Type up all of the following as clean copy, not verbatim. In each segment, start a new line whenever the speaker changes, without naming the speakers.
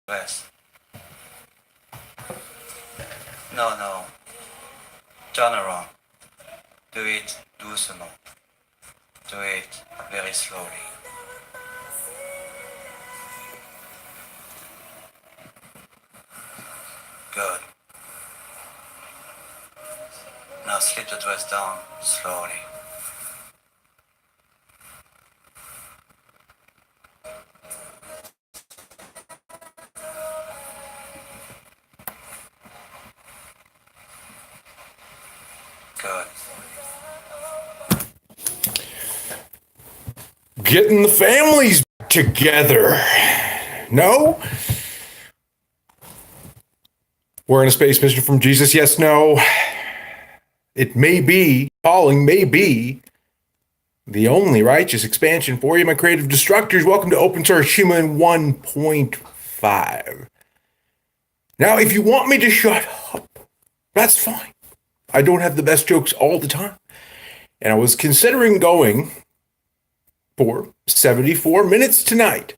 West. No, no. Turn around. Do it doucement. Do it very slowly. Good. Now slip the dress down slowly. Good.
Getting the families together. No? We're in a space mission from Jesus. Yes, no. It may be, falling may be the only righteous expansion for you, my creative destructors. Welcome to Open Source Human 1.5. Now, if you want me to shut up, that's fine. I don't have the best jokes all the time. And I was considering going for 74 minutes tonight.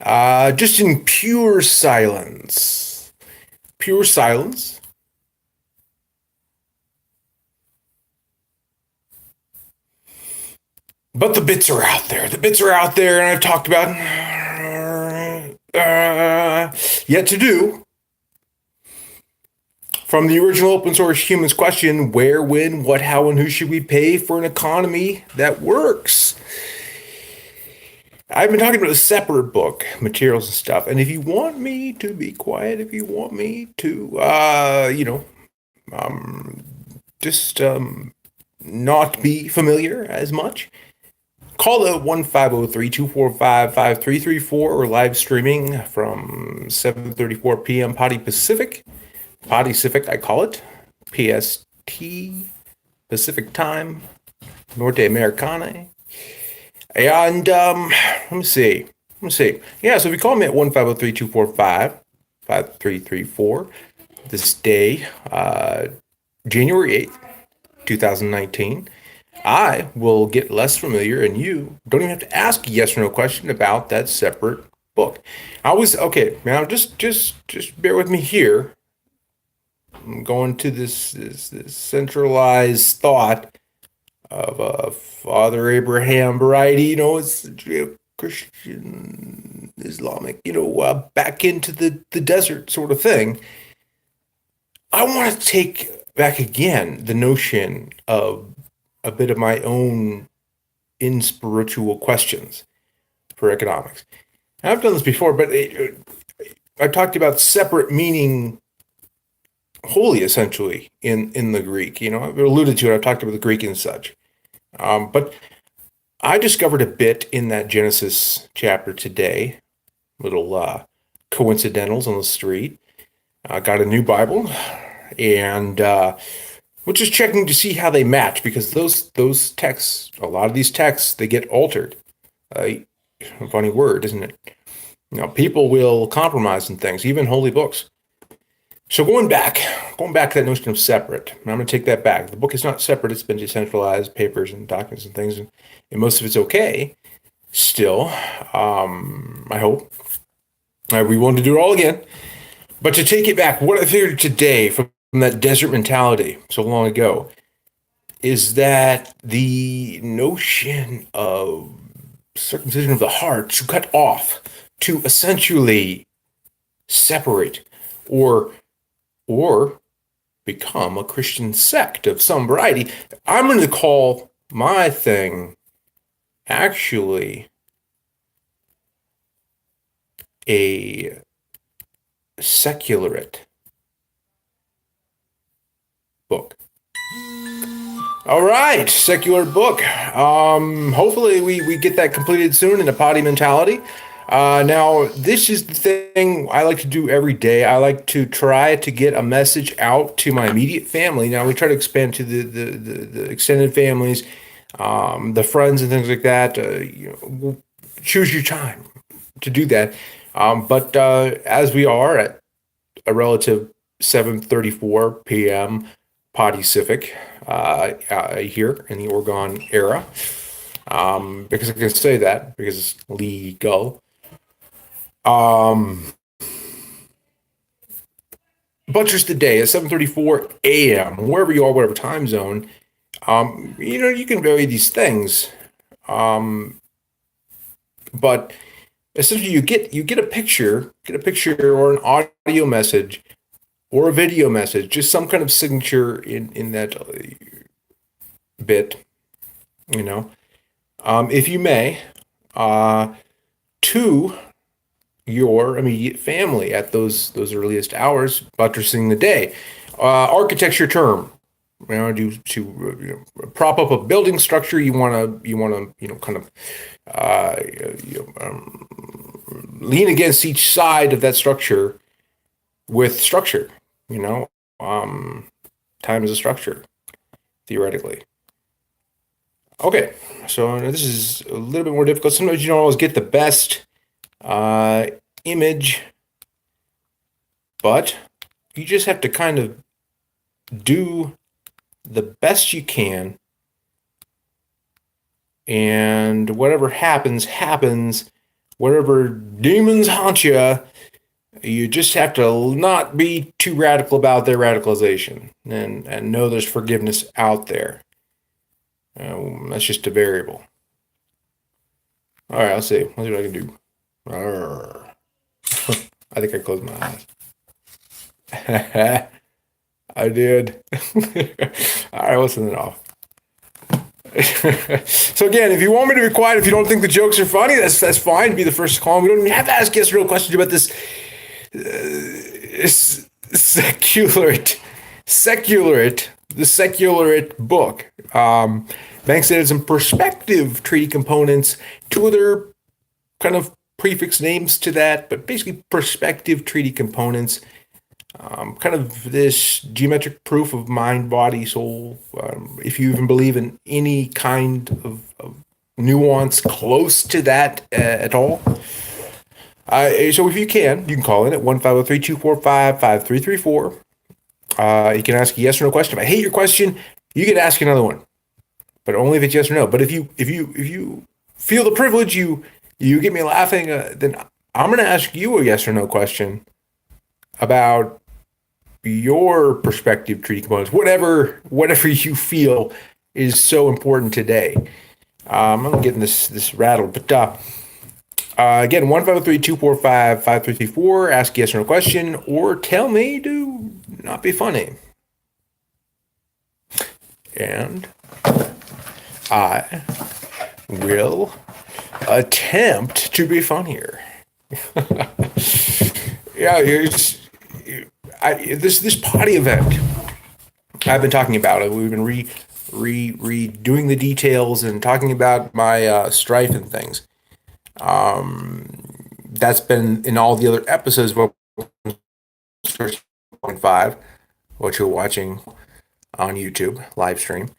Just in pure silence. Pure silence. But the bits are out there. The bits are out there, and I've talked about yet to do. From the original open source humans question, where, when, what, how, and who should we pay for an economy that works? I've been talking about a separate book, materials and stuff. And if you want me to be quiet, if you want me to, just not be familiar as much, call the 1-503-245-5334 or live streaming from 7:34 p.m. Potty Pacific. Pacific, I call it. PST, Pacific Time, Norte Americana. And let me see. Yeah, so if you call me at 1-503-245-5334 this day, January 8th, 2019, I will get less familiar, and you don't even have to ask a yes or no question about that separate book. Okay, now just bear with me here. I'm going to this centralized thought of a Father Abraham variety, it's Christian, Islamic, back into the desert sort of thing. I want to take back again the notion of a bit of my own spiritual questions for economics. I've done this before, but I talked about separate meaning holy, essentially, in the Greek. I've alluded to it. I've talked about the Greek and such. But I discovered a bit in that Genesis chapter today, little coincidentals on the street. I got a new Bible, and we're just checking to see how they match, because those texts, a lot of these texts, they get altered. A funny word, isn't it? People will compromise in things, even holy books. So going back to that notion of separate, and I'm going to take that back. The book is not separate. It's been decentralized, papers and documents and things, and most of it's okay. Still, I hope. We want to do it all again. But to take it back, what I figured today from that desert mentality so long ago is that the notion of circumcision of the heart, to cut off, to essentially separate, or become a Christian sect of some variety. I'm going to call my thing actually a secularate book. All right, secular book. Hopefully we get that completed soon in a potty mentality. Now, this is the thing I like to do every day. I like to try to get a message out to my immediate family. Now, we try to expand to the extended families, the friends and things like that. Choose your time to do that. But as we are at a relative 7:34 p.m. Pacific here in the Oregon era, because I can say that because it's legal. buttress the day at 7:34 a.m. wherever you are, whatever time zone. You can vary these things, but essentially you get a picture or an audio message or a video message, just some kind of signature in that bit, you know. If you may, to your immediate family at those earliest hours, buttressing the day. Architecture term, prop up a building structure. You want to kind of lean against each side of that structure with structure. You know, time is a structure, theoretically. Okay, so this is a little bit more difficult. Sometimes you don't always get the best image, but you just have to kind of do the best you can, and whatever happens, happens. Whatever demons haunt you, you just have to not be too radical about their radicalization, and know there's forgiveness out there. That's just a variable. All right, let's see. Let's see what I can do. I think I closed my eyes. I did. All right, listen it off. So again, if you want me to be quiet, if you don't think the jokes are funny, that's fine. Be the first to call. We don't even have to ask yes or no questions about this the secularate book. Banks added some perspective treaty components, two other kind of prefix names to that, but basically perspective treaty components. Kind of this geometric proof of mind, body, soul. If you even believe in any kind of nuance close to that at all. So if you can call in at 1-503-245-5334. You can ask a yes or no question. If I hate your question, you can ask another one, but only if it's yes or no. But if you feel the privilege, you get me laughing, then I'm going to ask you a yes or no question about your perspective treaty components, whatever you feel is so important today. I'm getting this rattled, but again, 1-503-245-5334. Ask yes or no question, or tell me to not be funny, and I will attempt to be funnier. Yeah, this potty event I've been talking about it. We've been redoing the details and talking about my strife and things. That's been in all the other episodes of 5, what you're watching on YouTube live stream.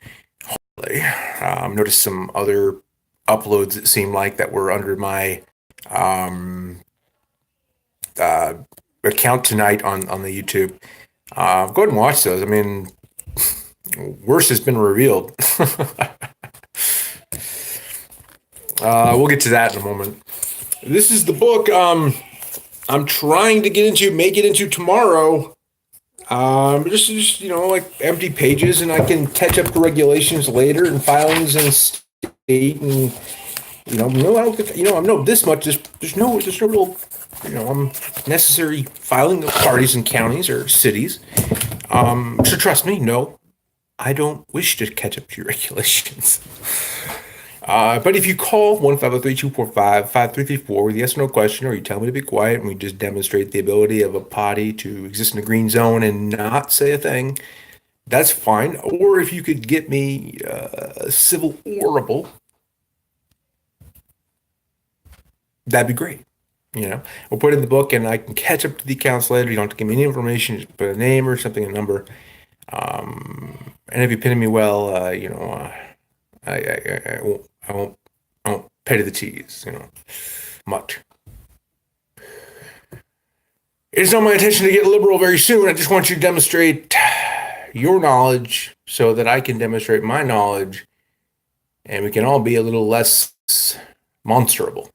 Noticed some other uploads that seemed like that were under my account tonight on the YouTube. Go ahead and watch those. I mean, worse has been revealed. We'll get to that in a moment. This is the book I'm trying to make it into tomorrow. Just like empty pages, and I can catch up to regulations later and filings and state, and I don't think I know this much. There's no real necessary filing of parties in counties or cities. So trust me, no, I don't wish to catch up to your regulations. But if you call 1-503-245-5334 with a yes or no question, or you tell me to be quiet, and we just demonstrate the ability of a potty to exist in a green zone and not say a thing, that's fine. Or if you could get me a civil orable, that'd be great. We'll put it in the book, and I can catch up to the accounts later. You don't have to give me any information. Just put a name or something, a number. And if you pin me well, I won't pay to the T's, much. It's not my intention to get liberal very soon. I just want you to demonstrate your knowledge so that I can demonstrate my knowledge, and we can all be a little less monsterable.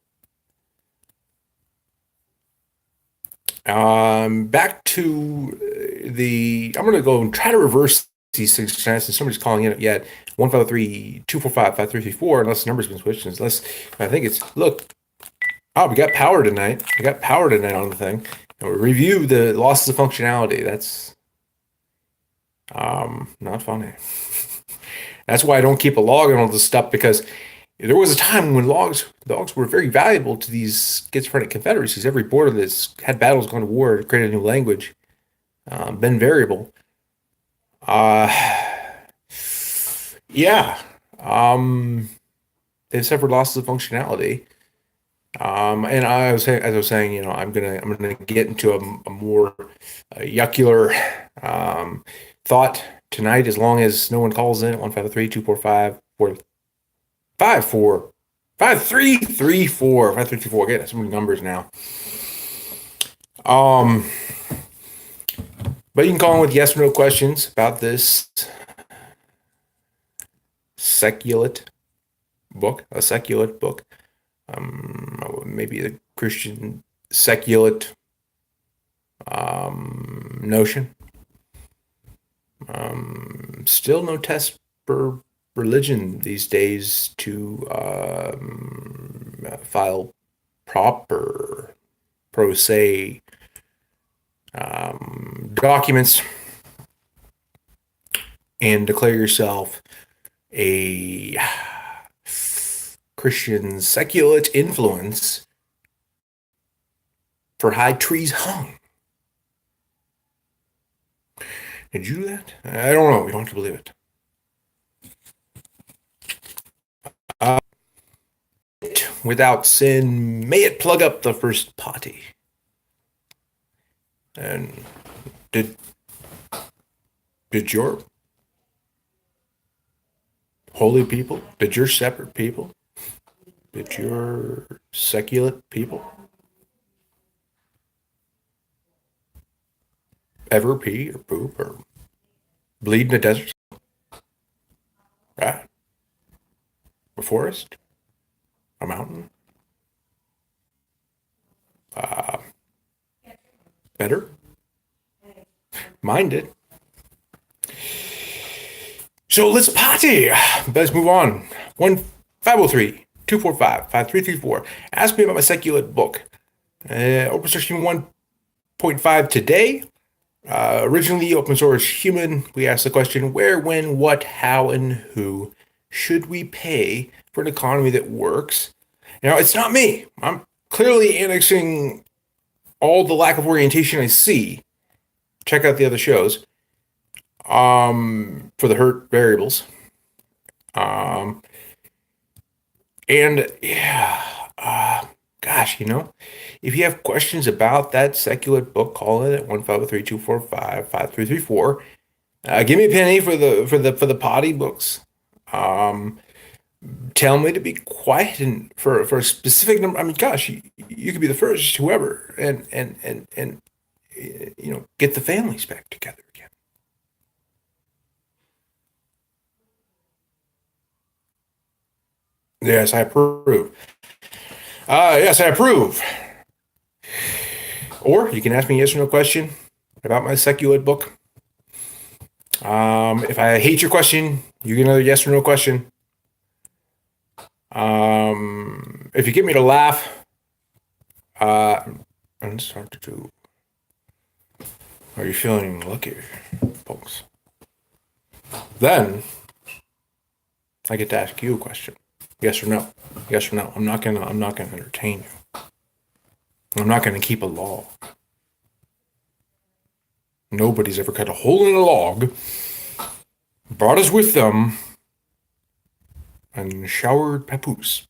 Back to I'm gonna go and try to reverse these things since somebody's calling in yet. 153-245-5334, unless the number's been switched, unless I think it's look. Oh, we got power tonight. We got power tonight on the thing. And we review the losses of functionality. That's not funny. That's why I don't keep a log on all this stuff, because there was a time when logs were very valuable to these schizophrenic confederacies. Every border that's had battles, gone to war, created a new language, been variable. Yeah. They've suffered losses of functionality. And as I was saying, you know, I'm gonna get into a more yuccular thought tonight, as long as no one calls in at 153-245-5334. Get so many numbers now. But you can call in with yes or no questions about this seculate book, maybe the Christian seculate notion. Still no test for religion these days to file proper pro se documents and declare yourself a Christian seculate influence for high trees hung. Did you do that? I don't know. You don't have to believe it. Without sin, may it plug up the first potty. And did your holy people, did your separate people, did your seculate people ever pee or poop or bleed in the desert? Right? A forest? A mountain? Better? Mine did. So let's potty. Let's move on. 503-245-5334. Ask me about my seculate book. Open source human 1.5 today. Originally open source human. We asked the question: where, when, what, how, and who should we pay for an economy that works? Now, it's not me. I'm clearly annexing all the lack of orientation I see. Check out the other shows for the hurt variables. And yeah, gosh, you know, if you have questions about that seculate book, call it at 153-245-5334. Give me a penny for the potty books. Tell me to be quiet and for a specific number. I mean, gosh, you could be the first, whoever, and you know, get the families back together again. Yes, I approve. Yes, I approve. Or you can ask me a yes or no question about my seculate book. If I hate your question, you get another yes or no question. If you get me to laugh, I'm starting to do. Are you feeling lucky, folks? Then I get to ask you a question. Yes or no? Yes or no? I'm not gonna entertain you. I'm not gonna keep a log. Nobody's ever cut a hole in a log, brought us with them, and showered papoose.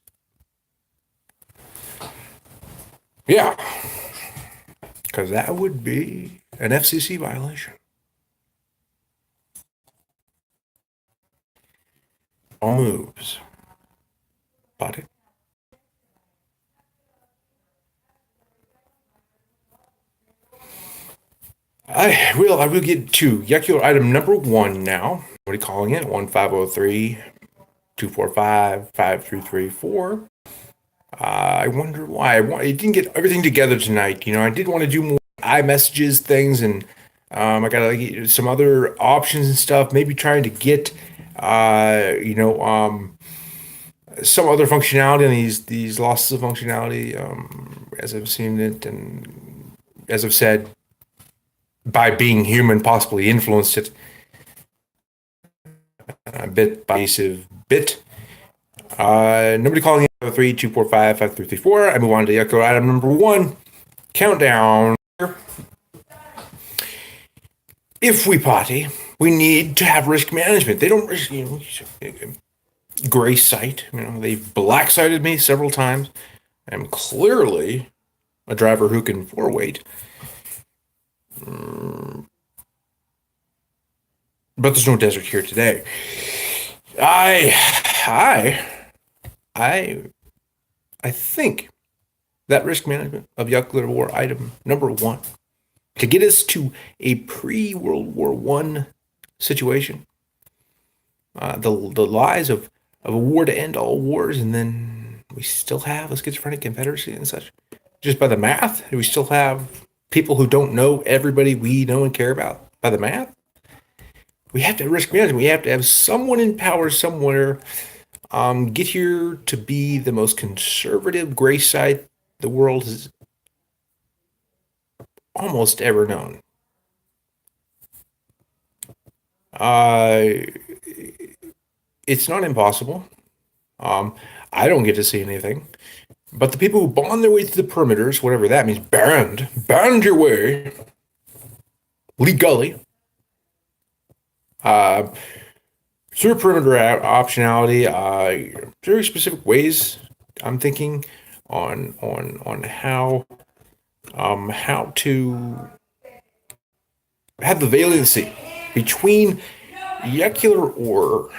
Yeah, because that would be an FCC violation. All moves. Bought it. I will get to yuccular item number 1 now. What are you calling it? 1503-245-5334. I wonder why. I didn't get everything together tonight. You know, I did want to do more iMessages things and I got like some other options and stuff. Maybe trying to get, some other functionality on these losses of functionality, as I've seen it, and as I've said, by being human, possibly influenced it bit by bit. Nobody calling in 3 2 4 5 5 3 3 4. I move on to Yucko item number one. Countdown. If we potty, we need to have risk management. They don't risk, gray sight. They've black sighted me several times. I'm clearly a driver who can four weight. But there's no desert here today. I think that risk management of Yucca War item number one to get us to a pre-World War One situation, the lies of a war to end all wars, and then we still have a schizophrenic confederacy and such. Just by the math, do we still have people who don't know everybody we know and care about by the math? We have to have risk management. We have to have someone in power somewhere get here to be the most conservative gray site the world has almost ever known. It's not impossible. I don't get to see anything. But the people who bond their way through the perimeters, whatever that means, band your way legally through perimeter optionality, very specific ways. I'm thinking on how to have the valency between Yuccular ore.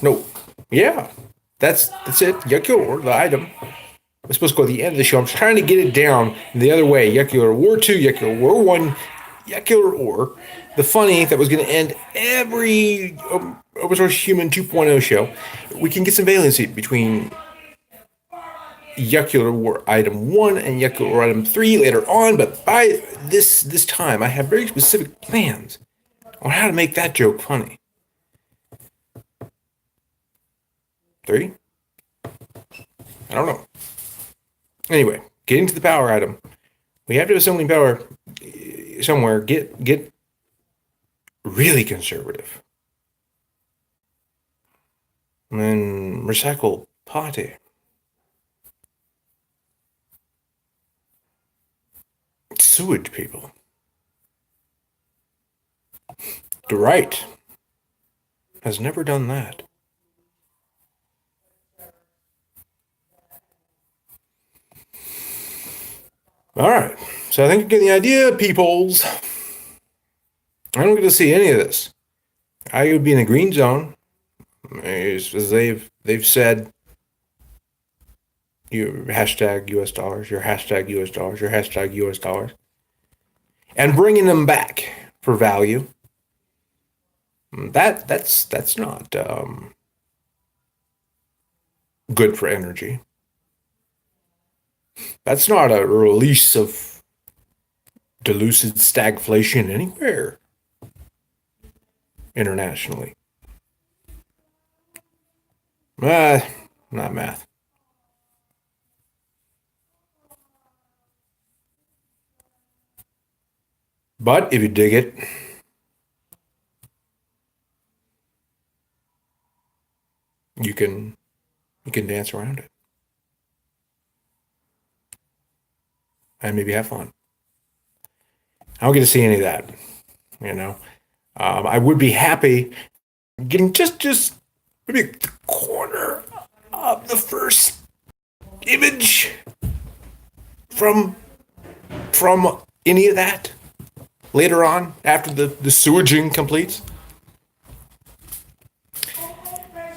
No, yeah, that's it. Yuccular ore, the item. I'm supposed to go at the end of the show. I'm trying to get it down the other way. Yuccular War 2, Yuccular War 1, Yuccular ore. The funny that was going to end every Open Source Human 2.0 show. We can get some valency between Yuccular War Item 1 and Yuccular War Item 3 later on, but by this time, I have very specific plans on how to make that joke funny. 3? I don't know. Anyway, getting to the power item. We have to have something power somewhere. Get really conservative. And then recycle potty. Sewage people. The right has never done that. All right. So I think you get the idea, peoples. I don't get to see any of this. I would be in a green zone, as they've said. Your hashtag US dollars, your hashtag US dollars, your hashtag US dollars, and bringing them back for value. That's not good for energy. That's not a release of diluted stagflation anywhere internationally. Not math. But if you dig it, you can dance around it and maybe have fun. I don't get to see any of that, I would be happy getting just maybe the corner of the first image from any of that later on after the sewaging completes.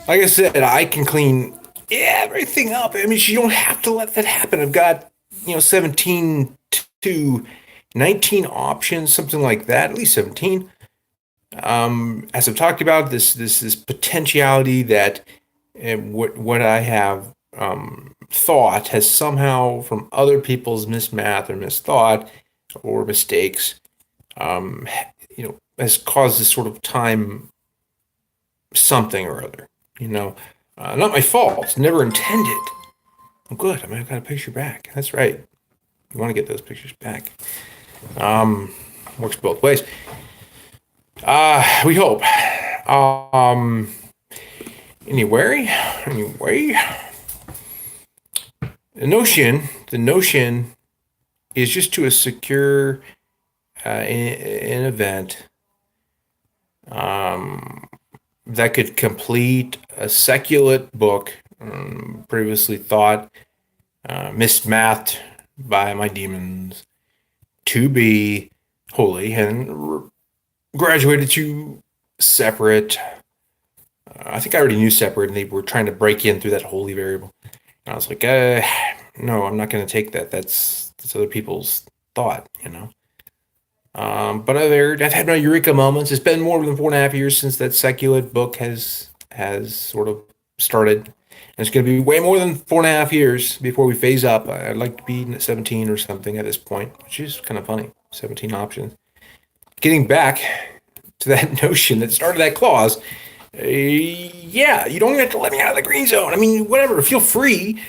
Like I said, I can clean everything up. I mean, you don't have to let that happen. I've got 17 to 19 options, something like that, at least 17. As I've talked about, this potentiality that what I have thought has somehow, from other people's mismath or misthought or mistakes, has caused this sort of time something or other. Not my fault. It's never intended. Oh, good. I mean, I've got a picture back. That's right. You want to get those pictures back. Works both ways. We hope. Anyway, the notion is just to a secure an event that could complete a seculate book previously thought mismathed by my demons to be holy and graduated to separate. I think I already knew separate, and they were trying to break in through that holy variable. And I was like, no, I'm not going to take that. That's other people's thought. But I've had my eureka moments. It's been more than 4.5 years since that seculate book has sort of started. And it's going to be way more than 4.5 years before we phase up. I'd like to be 17 or something at this point, which is kind of funny. 17 options. Getting back to that notion that started that clause, yeah, you don't have to let me out of the green zone. I mean, whatever, feel free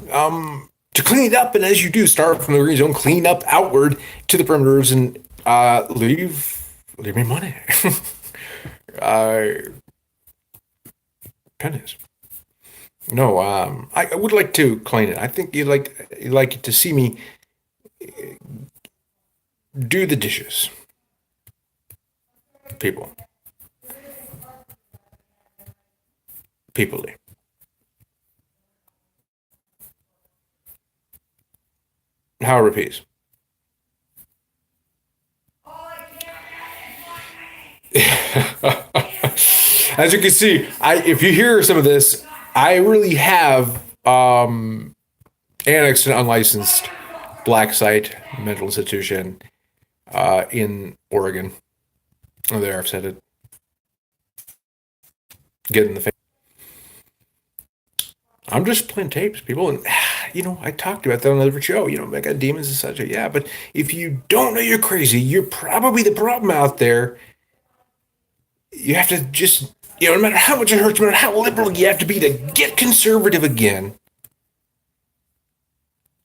to clean it up. And as you do, start from the green zone, clean up outward to the perimeters, and leave me money. Pennies. No, I would like to clean it. I think you'd like to see me do the dishes. Peoply. How it repeats. As you can see, if you hear some of this, I really have annexed an unlicensed black site mental institution in Oregon. Oh, there, I've said it. Get in the face. I'm just playing tapes, people, and I talked about that on another show. I got demons and such. Yeah, but if you don't know you're crazy, you're probably the problem out there. You have to just, no matter how much it hurts, no matter how liberal you have to be to get conservative again,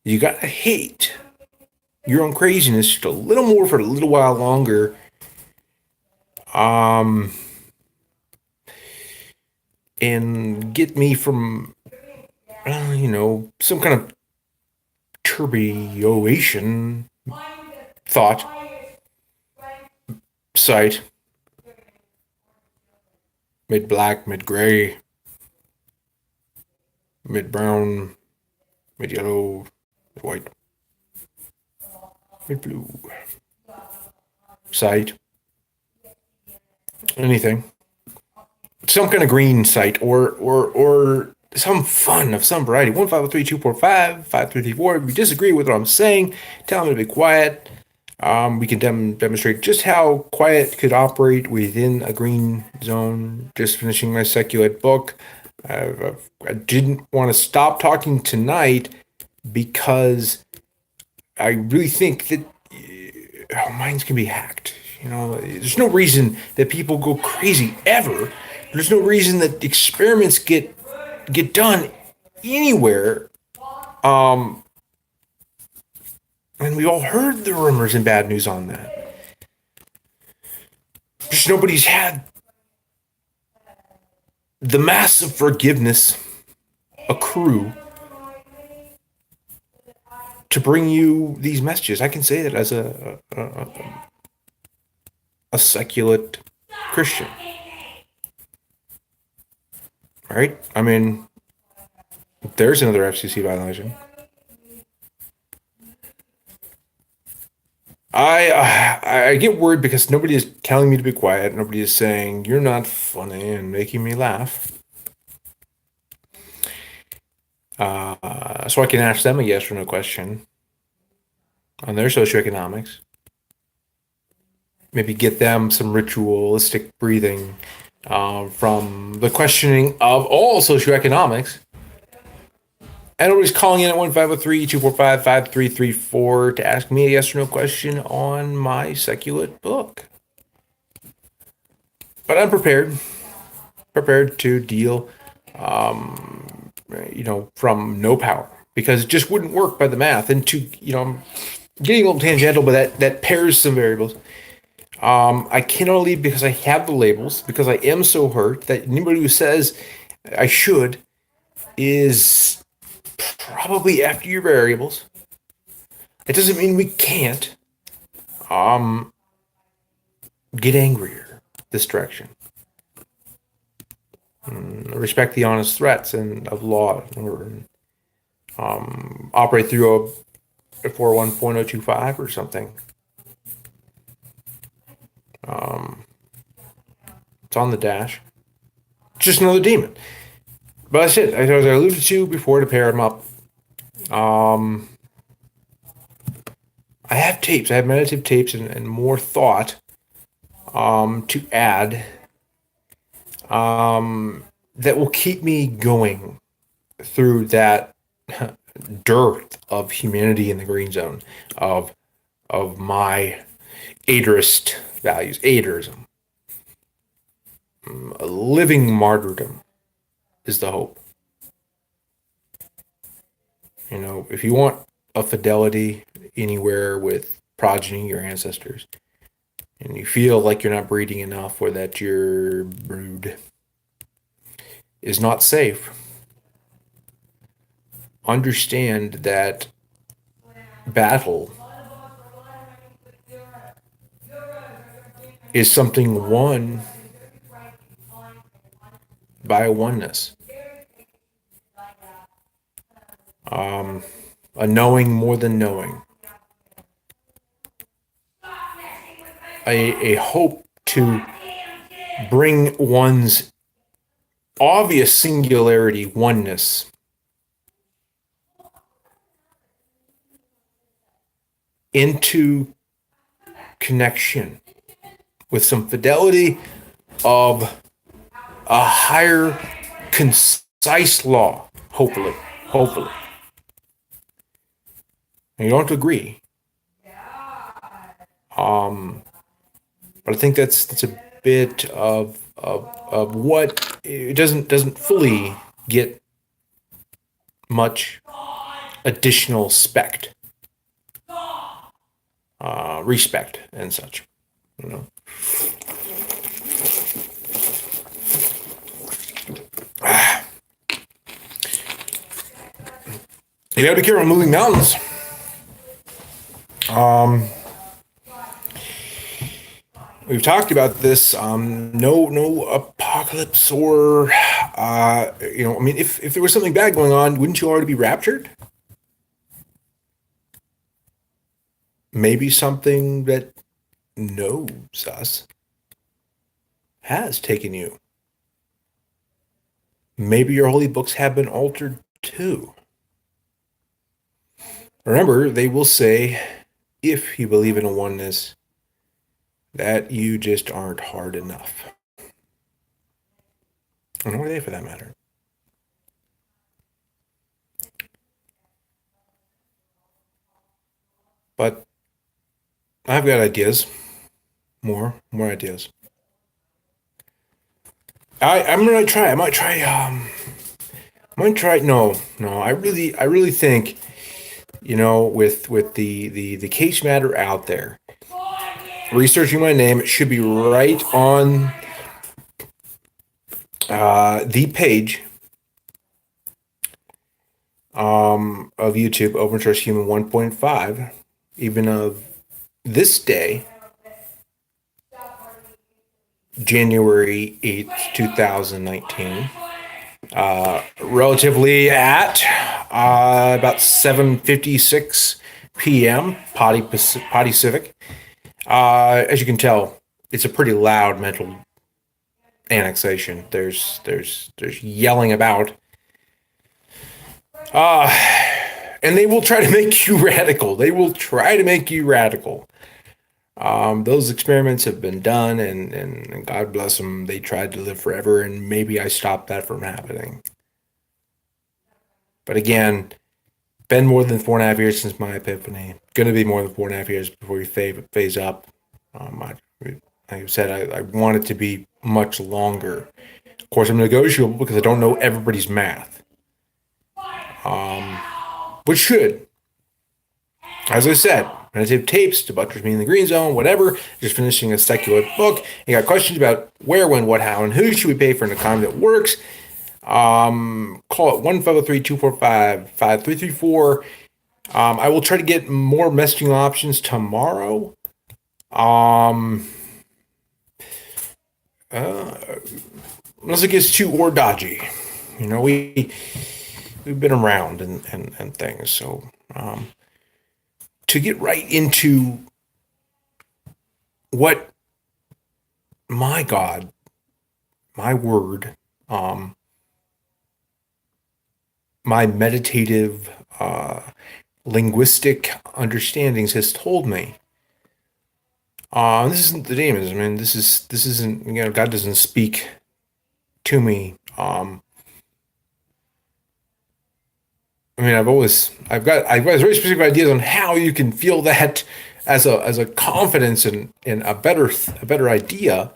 you gotta hate your own craziness just a little more for a little while longer. And get me from, some kind of turbioation thought sight. Mid black, mid gray, mid brown, mid yellow, mid white, mid blue. Sight. Anything. Some kind of green site or some fun of some variety. 1-503-245-5334. If you disagree with what I'm saying, tell me to be quiet. We can demonstrate just how quiet could operate within a green zone. Just finishing my seculate book. I didn't want to stop talking tonight because I really think that our minds can be hacked. There's no reason that people go crazy ever. There's no reason that experiments get done anywhere. And we all heard the rumors and bad news on that. Just nobody's had the massive forgiveness accrue to bring you these messages. I can say that as a seculate Christian. Right? I mean, there's another FCC violation. I get worried because nobody is telling me to be quiet. Nobody is saying, you're not funny and making me laugh. So I can ask them a yes or no question on their socioeconomics. Maybe get them some ritualistic breathing from the questioning of all socioeconomics. And nobody's calling in at 1-503-245-5334 to ask me a yes or no question on my seculate book. but I'm prepared to deal, from no power because it just wouldn't work by the math. And to, I'm getting a little tangential, but that pairs some variables. I cannot leave because I have the labels, because I am so hurt that anybody who says I should is probably after your variables. It doesn't mean we can't get angrier this direction. Respect the honest threats and of law and operate through a 401.025 or something. It's on the dash. Just another demon. But that's it. As I alluded to before, to pair them up. I have tapes. I have meditative tapes and more thought to add that will keep me going through that dearth of humanity in the green zone of my aderist values, aderism. A living martyrdom is the hope. If you want a fidelity anywhere with progeny, your ancestors, and you feel like you're not breeding enough or that your brood is not safe, understand that battle is something won by a oneness. A knowing more than knowing. A hope to bring one's obvious singularity, oneness, into connection with some fidelity of a higher, concise law, hopefully. And you don't have to agree. But I think that's a bit of what it doesn't fully get much additional respect and such. You gotta be careful moving mountains. We've talked about this. No apocalypse or, if there was something bad going on, wouldn't you already be raptured? Maybe something that knows us has taken you. Maybe your holy books have been altered too. Remember, they will say, if you believe in a oneness, that you just aren't hard enough. And who are they for that matter? But I've got ideas. More ideas. I'm gonna try. I might try. No. I really think, with the case matter out there, researching my name, it should be right on the page of YouTube, Open Source Human 1.5, even of this day, January 8th, 2019. Relatively at about 7:56 p.m. Potty Civic. As you can tell, it's a pretty loud mental annexation. There's yelling about. And they will try to make you radical. Those experiments have been done, and God bless them. They tried to live forever, and maybe I stopped that from happening. But again, been more than 4.5 years since my epiphany. Going to be more than 4.5 years before we phase up. I Like I said, I want it to be much longer. Of course, I'm negotiable because I don't know everybody's math, which should. As I said, meditative tapes to buttress me in the green zone, whatever. Just finishing a secular book. You got questions about where, when, what, how, and who should we pay for an economy that works? Call it 1-503-245-5334. I will try to get more messaging options tomorrow. Unless it gets too or dodgy. You know, we've been around and things. So to get right into what my God, my word, my meditative linguistic understandings has told me. This isn't the demons. I mean, this isn't, you know, God doesn't speak to me. I mean, I've got very specific ideas on how you can feel that as a confidence in a better idea.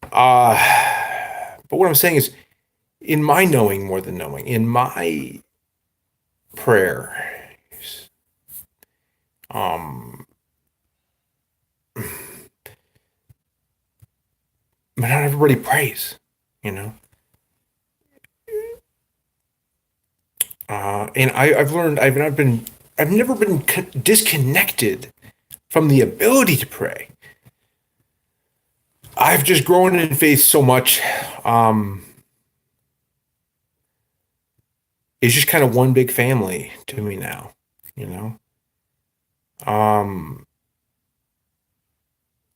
But what I'm saying is, in my knowing more than knowing, in my prayer, but not everybody prays, you know. And I've learned I've never been disconnected from the ability to pray. I've just grown in faith so much. It's just kind of one big family to me now, you know.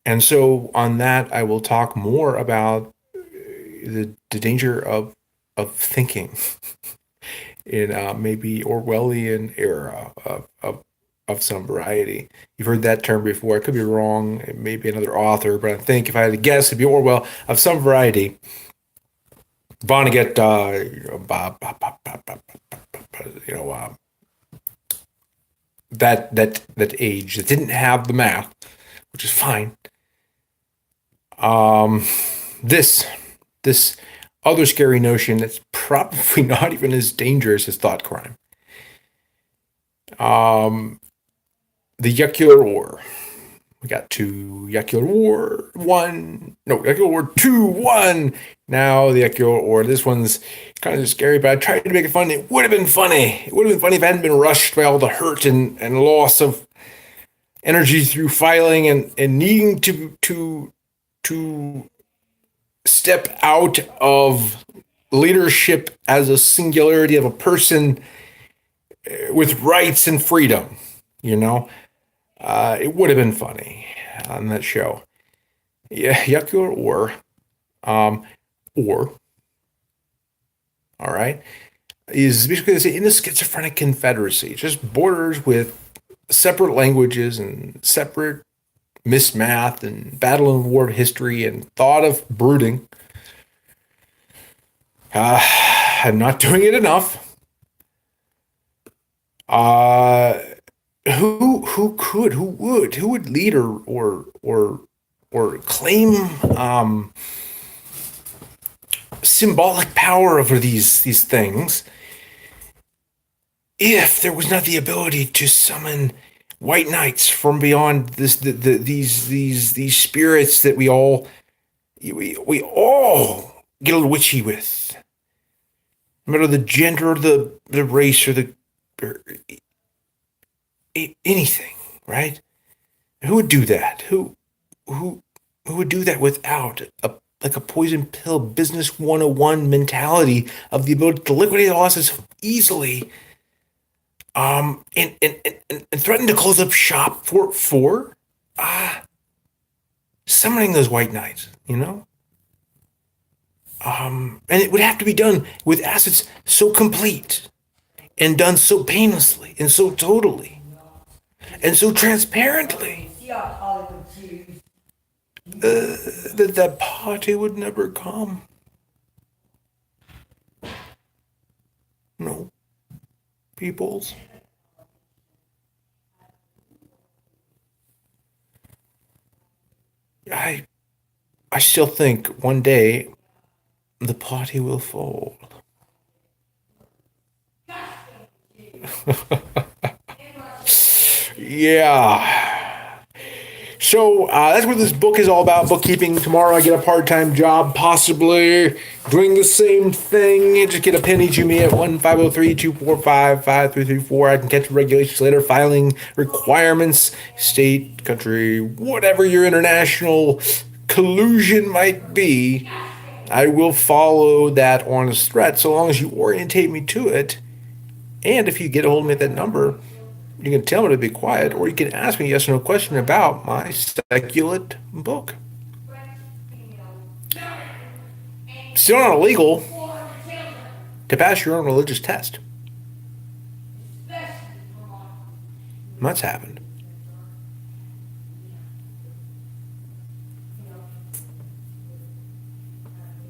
And so on that, I will talk more about the danger of thinking in maybe Orwellian era of some variety. You've heard that term before. I could be wrong. It may be another author, but I think if I had to guess, it'd be Orwell of some variety. Vonnegut, you know, that age that didn't have the math, which is fine. This other scary notion that's probably not even as dangerous as thought crime. The Yuccular War. We got to Yuccular War 1. No, Yuccular War 2, 1. Now the Yuccular War. This one's kind of scary, but I tried to make it fun. It would have been funny. It would have been funny if I hadn't been rushed by all the hurt and loss of energy through filing and needing to step out of leadership as a singularity of a person with rights and freedom, you know. It would have been funny on that show. Yeah, Yuccular War, all right, is basically in a schizophrenic confederacy, just borders with separate languages and separate mismath and battle and war history and thought of brooding. I'm not doing it enough. Who would lead or claim symbolic power over these things if there was not the ability to summon white knights from beyond these spirits that we all get a little witchy with, no matter the gender, or the race, or anything, right? Who would do that? Who would do that without a poison pill business 101 mentality of the ability to liquidate losses easily, and threaten to close up shop for summoning those white knights, you know? And it would have to be done with assets so complete and done so painlessly and so totally and so transparently that party would never come. No, peoples. I I still think one day the party will fall. Yeah. So that's what this book is all about, bookkeeping. Tomorrow I get a part-time job, possibly doing the same thing. Just get a penny to me at 1-503-245-5334. I can catch the regulations later, filing requirements, state, country, whatever your international collusion might be. I will follow that honest threat so long as you orientate me to it. And if you get a hold of me at that number, you can tell me to be quiet, or you can ask me a yes or no question about my succulent book. Still not illegal to pass your own religious test. That's happened.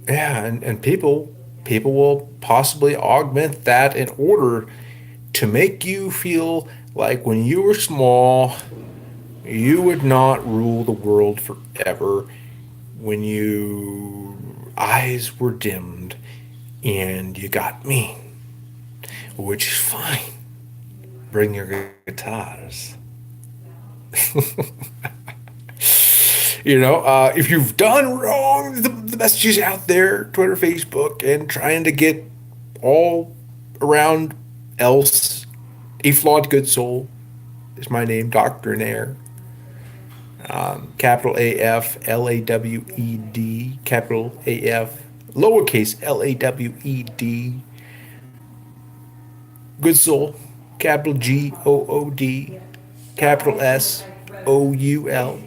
Yeah, and people will possibly augment that in order to make you feel like when you were small, you would not rule the world forever, when you eyes were dimmed and you got me, which is fine. Bring your guitars. If you've done wrong, the messages out there, Twitter, Facebook, and trying to get all around else, a flawed good soul is my name, Doctrinaire. Capital AF, LAWED, capital AF, lowercase LAWED, good soul, capital GOOD, capital SOUL.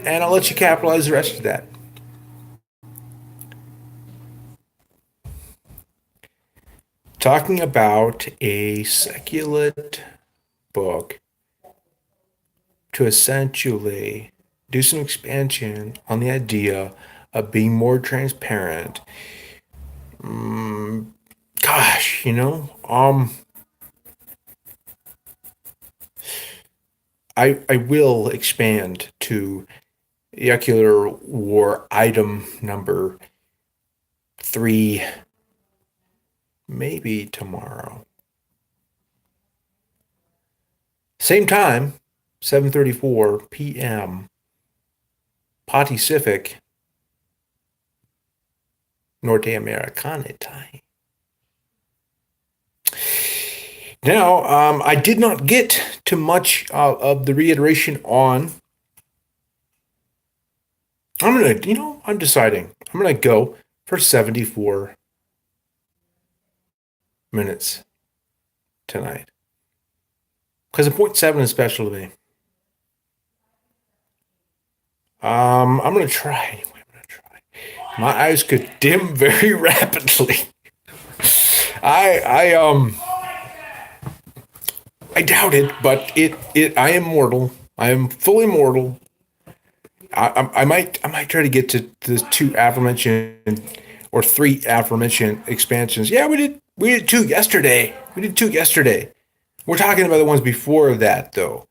And I'll let you capitalize the rest of that. Talking about a succulent book to essentially do some expansion on the idea of being more transparent. Gosh, I will expand to Nuclear War item number 3, maybe tomorrow. Same time, 7:34 p.m. Pacific, Norte Americana time. Now, I did not get to much of the reiteration on. I'm deciding. I'm gonna go for 74 minutes tonight. Because the 0.7 is special to me. I'm gonna try anyway. My eyes could dim very rapidly. I doubt it, but I am mortal. I am fully mortal. I might try to get to the 2 aforementioned or 3 aforementioned expansions. Yeah, we did 2 yesterday. We're talking about the ones before that, though.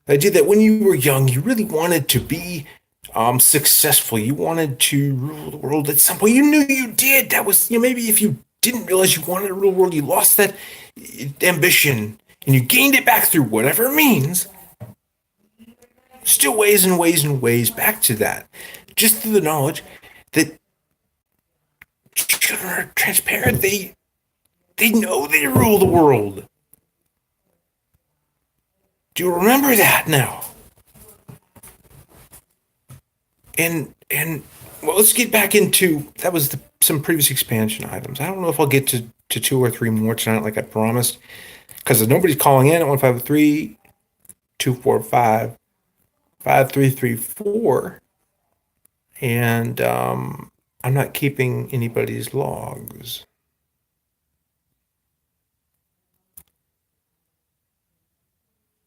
The idea that when you were young, you really wanted to be successful. You wanted to rule the world at some point. You knew you did. That was, maybe if you didn't realize you wanted to rule the world, you lost that ambition and you gained it back through whatever means. Still ways and ways and ways back to that. Just through the knowledge that children are transparent. They know they rule the world. Do you remember that now? And well, let's get back into that was some previous expansion items. I don't know if I'll get to 2 or 3 more tonight, like I promised, because nobody's calling in at 153-245-5334, and I'm not keeping anybody's logs.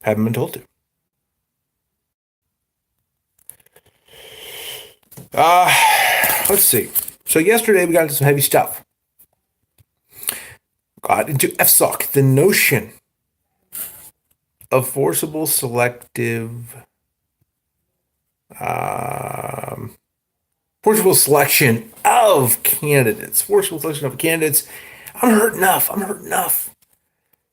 Haven't been told to. Let's see. So yesterday we got into some heavy stuff. Got into FSOC, the notion of forcible selective Um, Forceful selection of candidates. Forceful selection of candidates. I'm hurt enough. I'm hurt enough.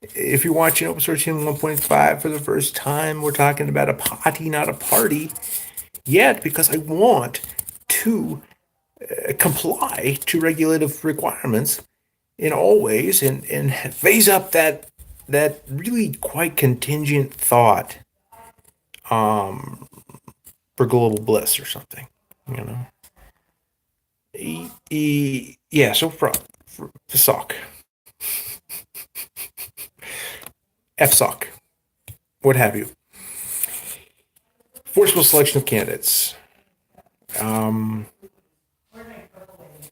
If you're watching Open Source Team 1.5 for the first time, we're talking about a potty, not a party yet, because I want to comply to regulative requirements in all ways and phase up that really quite contingent thought for global bliss or something, you know. Yeah, so for SOC, FSOC, what have you. Forcible selection of candidates.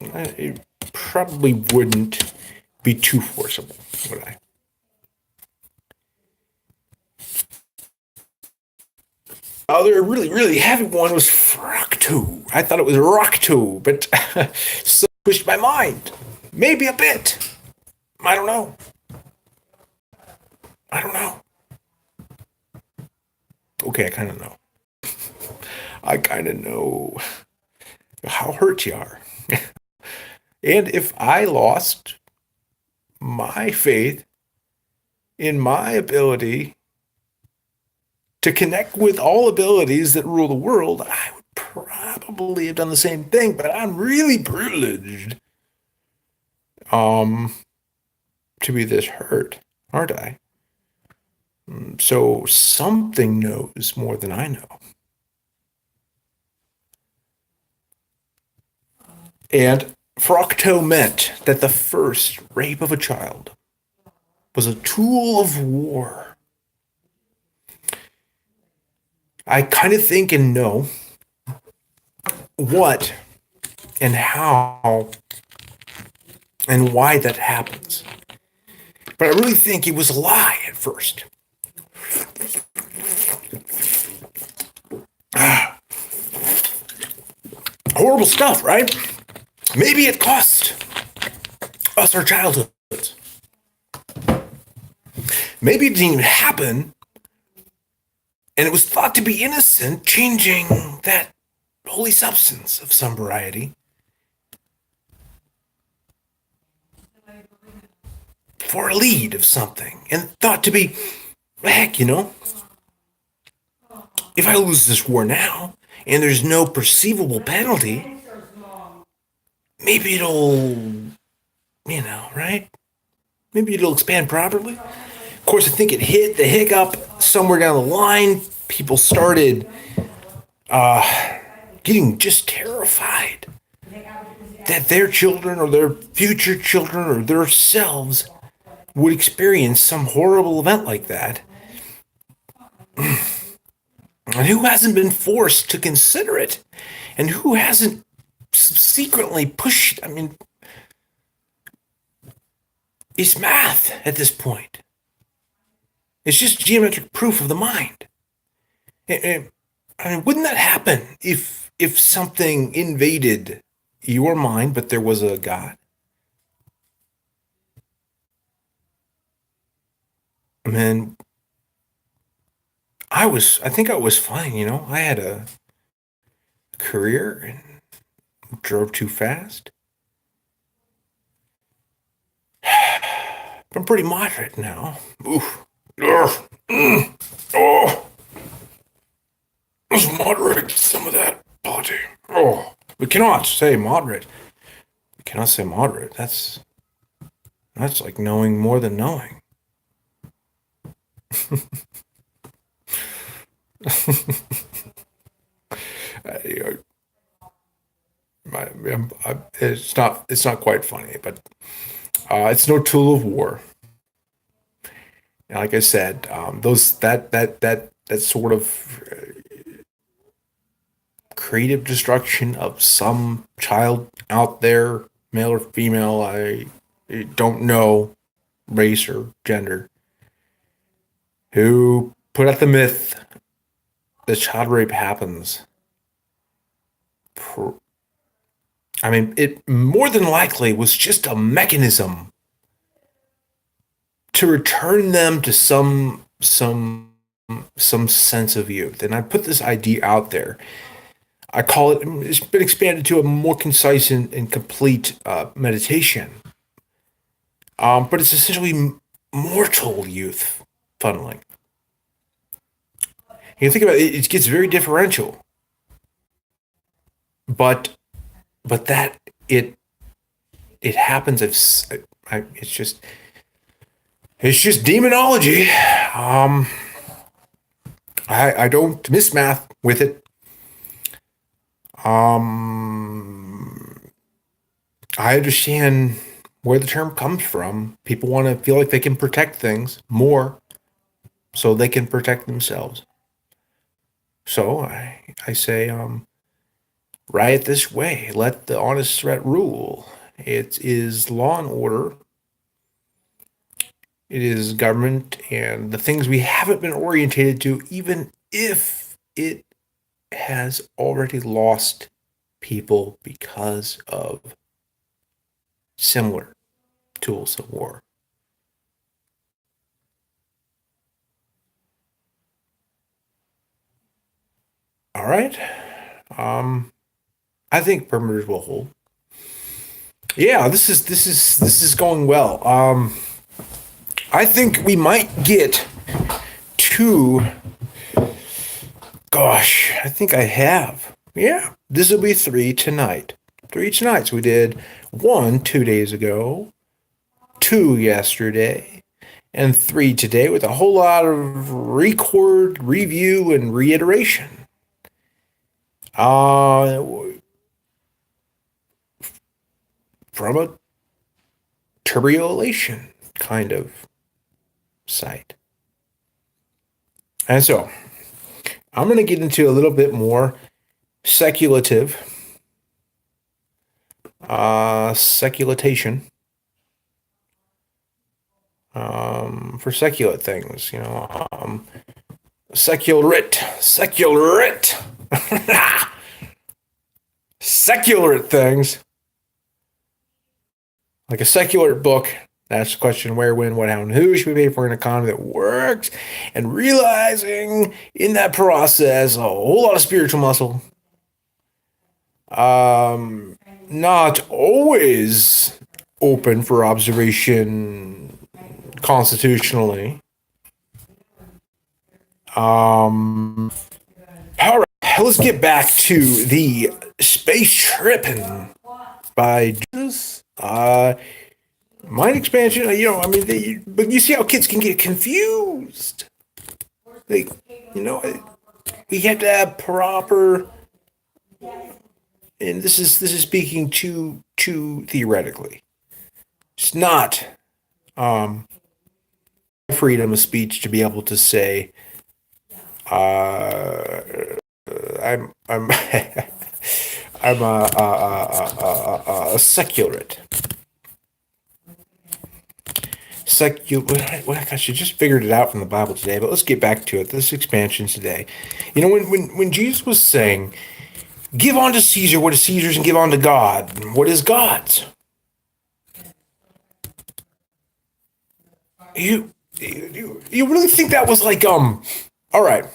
It probably wouldn't be too forcible, would I? Other really, really heavy one was Fracto. I thought it was Rocto, but so pushed my mind. Maybe a bit. I don't know. I don't know. Okay, I kind of know. I kind of know how hurt you are. And if I lost my faith in my ability to connect with all abilities that rule the world, I would probably have done the same thing, but I'm really privileged to be this hurt, aren't I? So something knows more than I know. And Frocto meant that the first rape of a child was a tool of war. I kind of think and know what and how and why that happens. But I really think it was a lie at first. Horrible stuff, right? Maybe it cost us our childhoods. Maybe it didn't even happen, and it was thought to be innocent, changing that holy substance of some variety for a lead of something, and thought to be, heck, if I lose this war now, and there's no perceivable penalty, maybe it'll, right? Maybe it'll expand properly. Of course, I think it hit the hiccup somewhere down the line. People started getting just terrified that their children or their future children or their selves would experience some horrible event like that. And who hasn't been forced to consider it? And who hasn't secretly pushed? I mean, it's math at this point. It's just geometric proof of the mind. I mean, wouldn't that happen if something invaded your mind, but there was a God? I mean, I think I was fine, I had a career and drove too fast. I'm pretty moderate now. Oof. Ugh. Oh, let's moderate some of that body. Oh, we cannot say moderate. We cannot say moderate. That's like knowing more than knowing. It's not quite funny, but it's no tool of war. And like I said, that sort of creative destruction of some child out there, male or female, I don't know race or gender, who put out the myth that child rape happens. I mean, it more than likely was just a mechanism to return them to some some sense of youth. And I put this idea out there. I call it, it's been expanded to a more concise and complete meditation. But it's essentially mortal youth funneling. You think about it, it gets very differential. But that it happens. It's just demonology. I don't miss math with it. I understand where the term comes from. People want to feel like they can protect things more so they can protect themselves. So I say, riot this way. Let the honest threat rule. It is law and order. It is government and the things we haven't been orientated to, even if it has already lost people because of similar tools of war. All right. I think perimeters will hold. Yeah, this is going well. I think we might get to. Gosh, I think I have. Yeah, this will be three tonight. Three tonight. So we did one 2 days ago, two yesterday, and three today with a whole lot of record, review, and reiteration. From a turbulation kind of site. And so I'm going to get into a little bit more seculative, seculation, for seculate things, seculate, secular things, like a secular book. That's the question: where, when, what, how, and who should we pay for an economy that works? And realizing in that process a whole lot of spiritual muscle. Not always open for observation constitutionally. All right, let's get back to the space tripping by Jesus. Mind expansion, but you see how kids can get confused. They, we have to have proper, and this is speaking too theoretically. It's not freedom of speech to be able to say, I'm I'm a seculate. I should just figured it out from the Bible today, but let's get back to it. This expansion today. When Jesus was saying, give unto Caesar what is Caesar's and give unto God what is God's. You really think that was like, all right,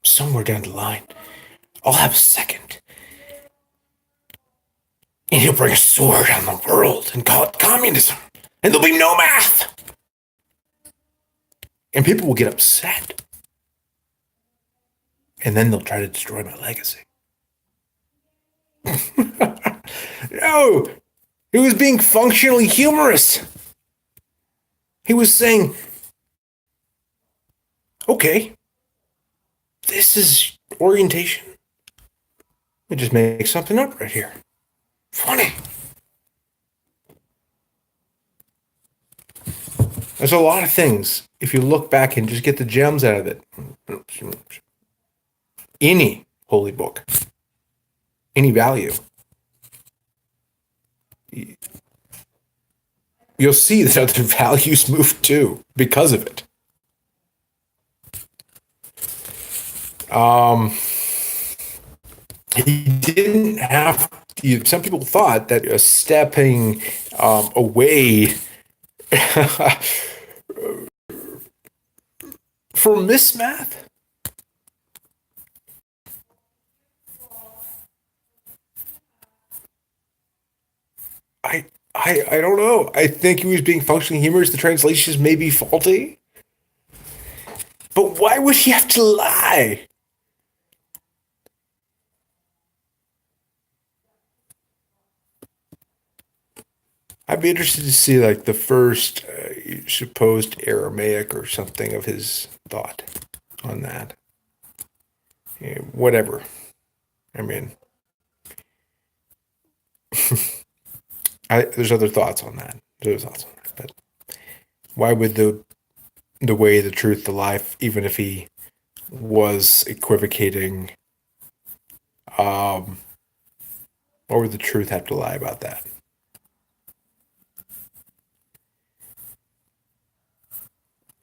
somewhere down the line, I'll have a second. And he'll bring a sword on the world and call it communism. And there'll be no math. And people will get upset. And then they'll try to destroy my legacy. No, he was being functionally humorous. He was saying, okay, this is orientation. Let me just make something up right here. Funny. There's a lot of things, if you look back and just get the gems out of it. Any holy book, any value, you'll see that other values move too because of it. He didn't have. Some people thought that stepping away For Miss Math, I I don't know. I think he was being functionally humorous. The translations may be faulty, but why would he have to lie? I'd be interested to see like the first supposed Aramaic or something of his thought on that. Yeah, whatever. I mean, there's other thoughts on that. There's thoughts on that, but why would the way, the truth, the life, even if he was equivocating, um, why would the truth have to lie about that?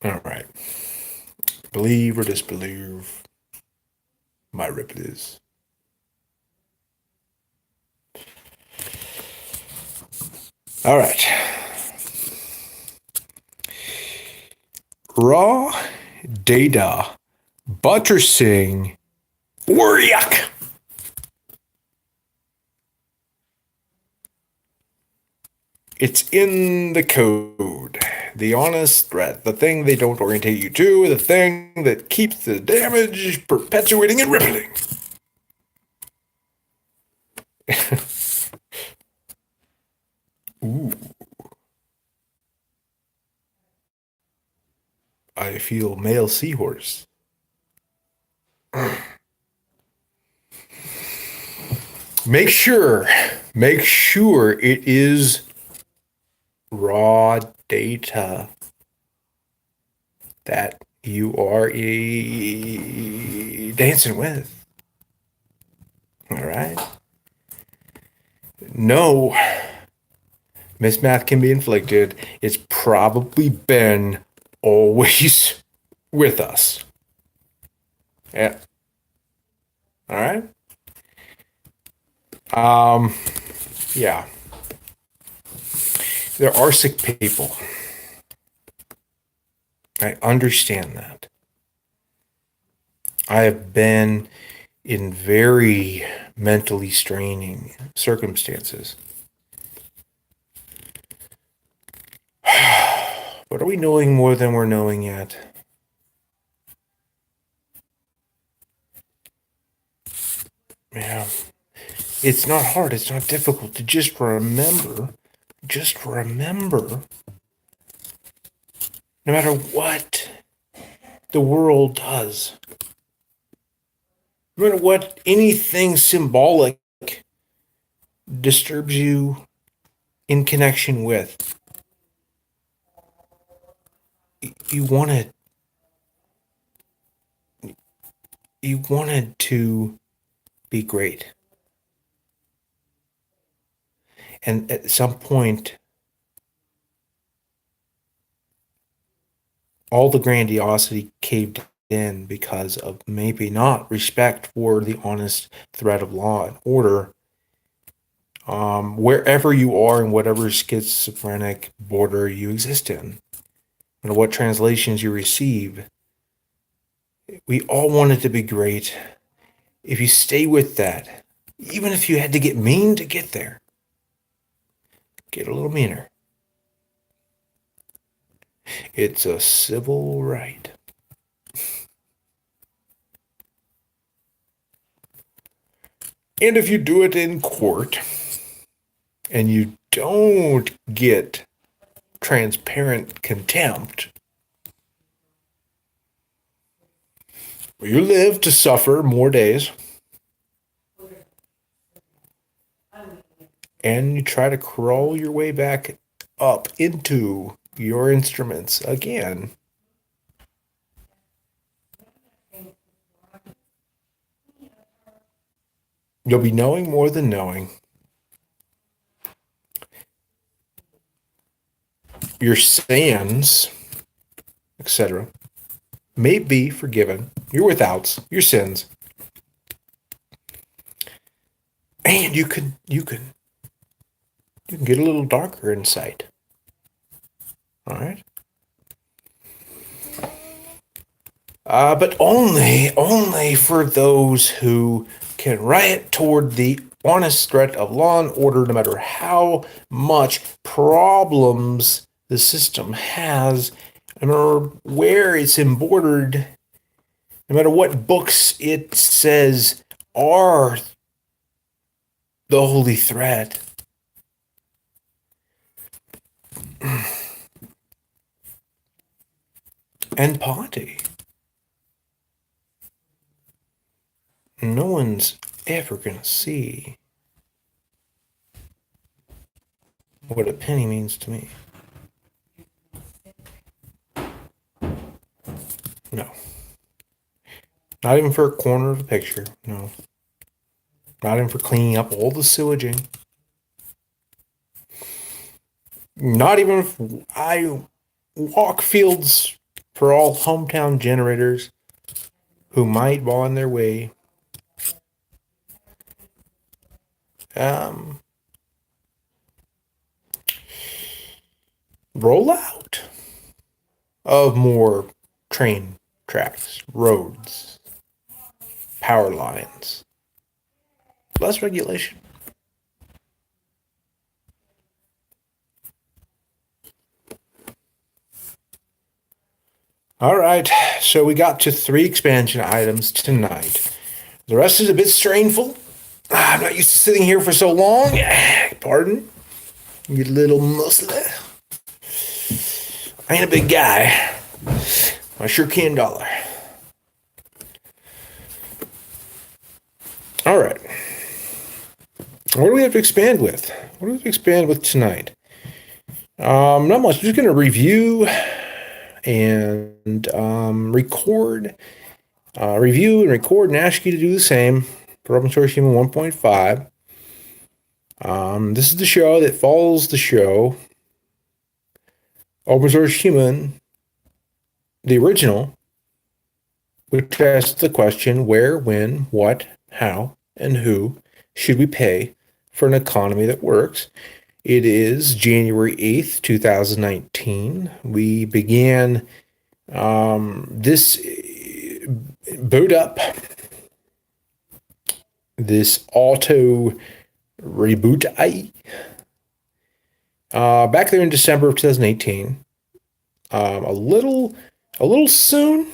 All right, believe or disbelieve, my rip it is. All right. Raw data buttersing Waryak. It's in the code. The honest threat, the thing they don't orientate you to, the thing that keeps the damage perpetuating and rippling. Ooh. I feel male seahorse. Make sure it is raw data that you are dancing with. All right. No, mismath can be inflicted. It's probably been always with us. Yeah. All right. Yeah. There are sick people. I understand that. I have been in very mentally straining circumstances. But are we knowing more than we're knowing yet? Yeah. It's not hard. It's not difficult to just remember. Just remember. No matter what the world does, no matter what anything symbolic disturbs you in connection with, you wanted to be great. And at some point, all the grandiosity caved in because of maybe not respect for the honest thread of law and order. Wherever you are in whatever schizophrenic border you exist in, and what translations you receive, we all want it to be great. If you stay with that, even if you had to get mean to get there, get a little meaner. It's a civil right. And if you do it in court and you don't get transparent contempt, you live to suffer more days. And you try to crawl your way back up into your instruments again. You'll be knowing more than knowing. Your sins, etc., may be forgiven. Your withouts, your sins. And you can get a little darker in sight. All right? But only for those who can riot toward the honest threat of law and order, no matter how much problems the system has, no matter where it's embroidered, no matter what books it says are the holy threat. And Ponty. No one's ever gonna see what a penny means to me. No. Not even for a corner of the picture. No. Not even for cleaning up all the sewaging. Not even if I walk fields for all hometown generators who might be on their way. Rollout of more train tracks, roads, power lines, less regulation. All right, so we got to 3 expansion items tonight. The rest is a bit strainful. I'm not used to sitting here for so long. Pardon, you little muscle. I ain't a big guy. I sure can dollar. All right. What do we have to expand with? What do we have to expand with tonight? Not much. I'm just going to review and record. Review and record and ask you to do the same for Open Source Human 1.5. This is the show that follows the show Open Source Human, the original, which asks the question where, when, what, how, and who should we pay for an economy that works. It is January 8th, 2019. We began this boot up, this auto reboot back there in December of 2018. A little soon,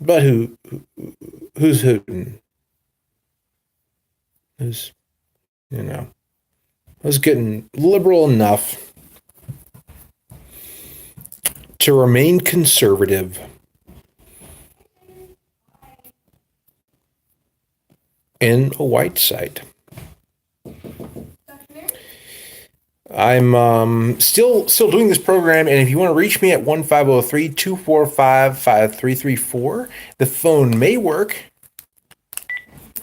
but who's hooting? Who's, I was getting liberal enough to remain conservative in a white site. I'm still doing this program, and if you want to reach me at 1-503-245-5334, the phone may work.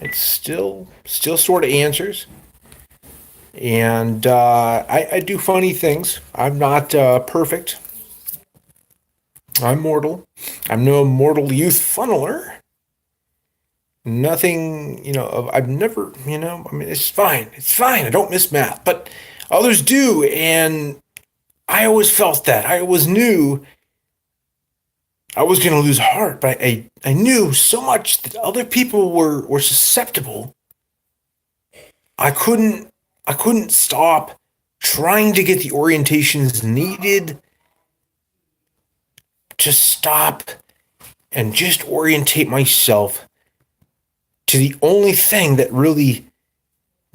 It's still sort of answers. And I do funny things. I'm not perfect. I'm mortal. I'm no mortal youth funneler. Nothing, I've never, it's fine. It's fine. I don't miss math, but others do. And I always felt that. I always knew I was going to lose heart, but I knew so much that other people were susceptible. I couldn't stop trying to get the orientations needed to stop and just orientate myself to the only thing that really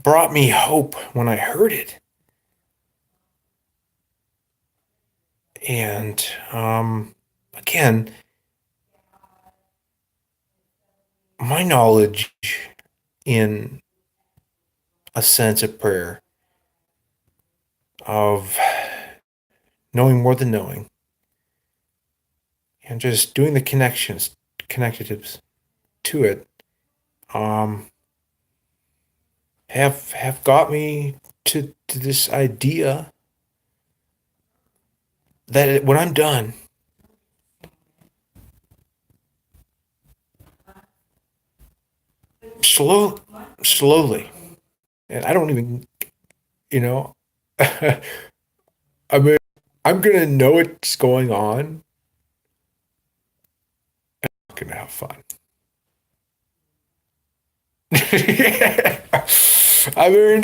brought me hope when I heard it. And again, my knowledge in a sense of prayer, of knowing more than knowing, and just doing the connectives to it, have got me to this idea that when I'm done, slowly, and I don't even, I mean, I'm gonna know what's going on gonna have fun. I mean,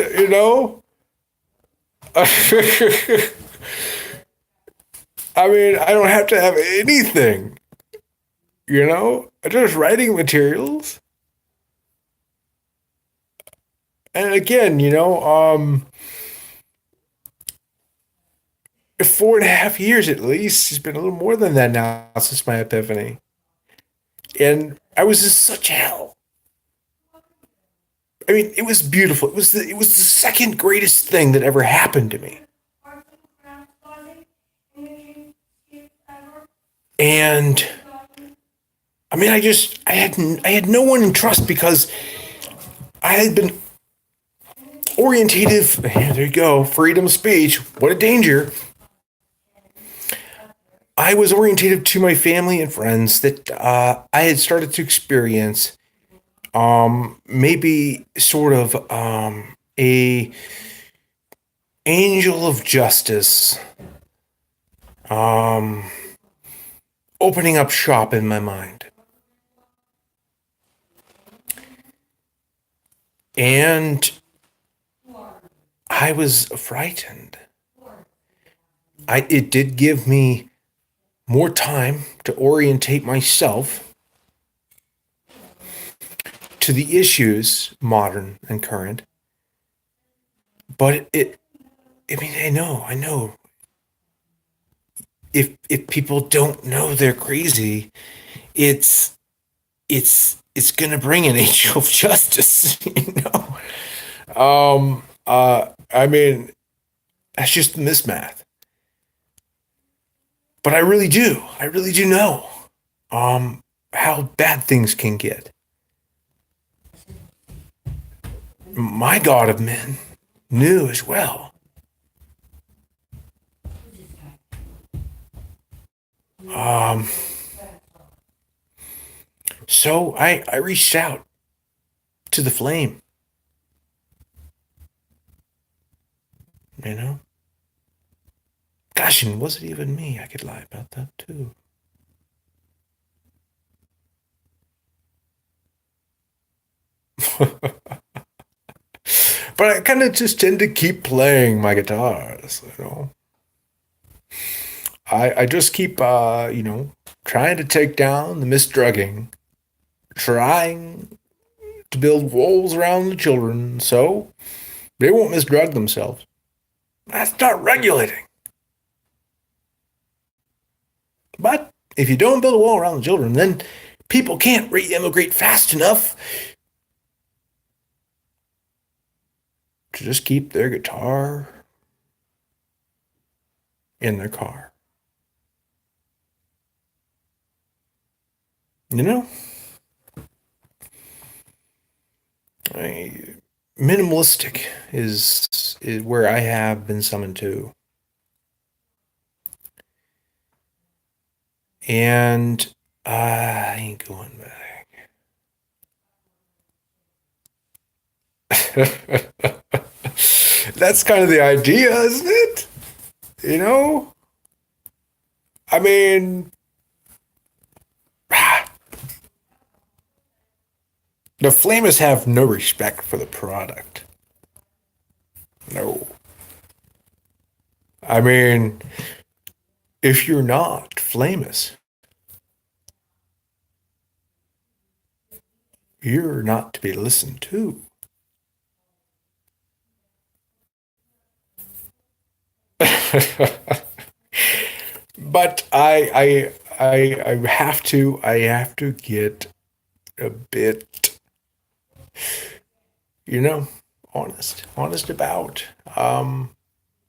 I mean, I don't have to have anything, just writing materials. And again, 4.5 years at least. It's been a little more than that now since my epiphany. And I was in such hell. I mean, it was beautiful. It was the second greatest thing that ever happened to me. And I mean, I had no one in trust because I had been orientative. Yeah, there you go, freedom of speech. What a danger! I was orientated to my family and friends that I had started to experience maybe sort of a angel of justice um, opening up shop in my mind. And I was frightened. It did give me more time to orientate myself to the issues, modern and current. But I mean, I know. If people don't know they're crazy, it's it's gonna bring an angel of justice, I mean, that's just mismath. But I really do know how bad things can get. My God of men knew as well. Um, so I reached out to the flame, you know? Gosh, and was it even me? I could lie about that too. But I kind of just tend to keep playing my guitars. I just keep, trying to take down the misdrugging, trying to build walls around the children so they won't misdrug themselves. That's not regulating. But if you don't build a wall around the children, then people can't re-immigrate fast enough to just keep their guitar in their car. You know, I, minimalistic is where I have been summoned to, and I ain't going back. That's kind of the idea, isn't it? You know, I mean, the Flamers have no respect for the product. No. I mean, if you're not famous, you're not to be listened to. But I have to get a bit, you know, honest about,